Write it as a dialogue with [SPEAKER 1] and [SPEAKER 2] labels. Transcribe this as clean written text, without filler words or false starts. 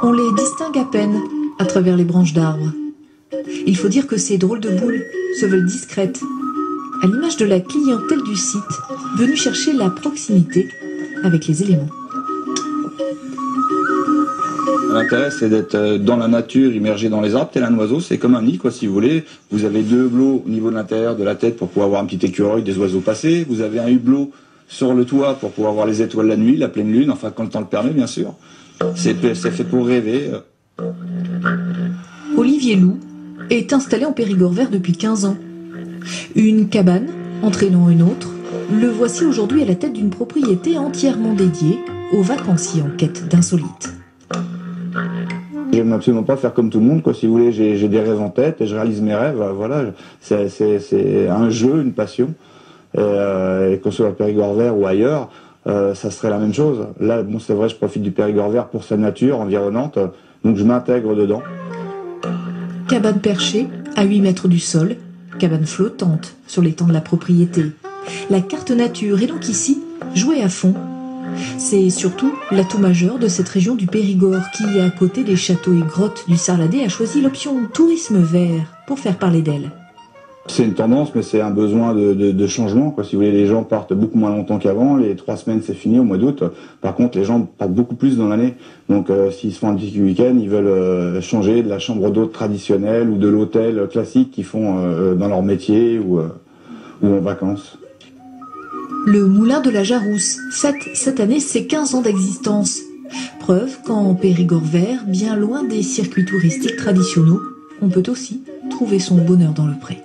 [SPEAKER 1] On les distingue à peine à travers les branches d'arbres. Il faut dire que ces drôles de boules se veulent discrètes, à l'image de la clientèle du site, venue chercher la proximité avec les éléments.
[SPEAKER 2] L'intérêt, c'est d'être dans la nature, immergé dans les arbres, tel un oiseau. C'est comme un nid, quoi, si vous voulez. Vous avez 2 hublots au niveau de l'intérieur de la tête pour pouvoir voir un petit écureuil, des oiseaux passer. Vous avez un hublot sur le toit pour pouvoir voir les étoiles la nuit, la pleine lune, enfin quand le temps le permet, bien sûr. C'est fait pour rêver.
[SPEAKER 1] Olivier Loup est installé en Périgord vert depuis 15 ans. Une cabane entraînant une autre, le voici aujourd'hui à la tête d'une propriété entièrement dédiée aux vacanciers en quête d'insolites.
[SPEAKER 2] J'aime absolument pas faire comme tout le monde, quoi. Si vous voulez, j'ai des rêves en tête et je réalise mes rêves. Voilà, c'est un jeu, une passion. Et qu'on soit à Périgord vert ou ailleurs, ça serait la même chose. Là, bon, c'est vrai, je profite du Périgord vert pour sa nature environnante, donc je m'intègre dedans.
[SPEAKER 1] Cabane perchée à 8 mètres du sol, cabane flottante sur l'étang de la propriété. La carte nature est donc ici jouée à fond. C'est surtout l'atout majeur de cette région du Périgord qui, à côté des châteaux et grottes du Sarladé, a choisi l'option tourisme vert pour faire parler d'elle.
[SPEAKER 2] C'est une tendance, mais c'est un besoin de changement, quoi. Si vous voulez, les gens partent beaucoup moins longtemps qu'avant. Les 3 semaines, c'est fini au mois d'août. Par contre, les gens partent beaucoup plus dans l'année. Donc, s'ils se font un petit week-end, ils veulent changer de la chambre d'hôte traditionnelle ou de l'hôtel classique qu'ils font dans leur métier ou en vacances.
[SPEAKER 1] Le moulin de la Jarousse fête cette année ses 15 ans d'existence. Preuve qu'en Périgord vert, bien loin des circuits touristiques traditionnels, on peut aussi trouver son bonheur dans le pré.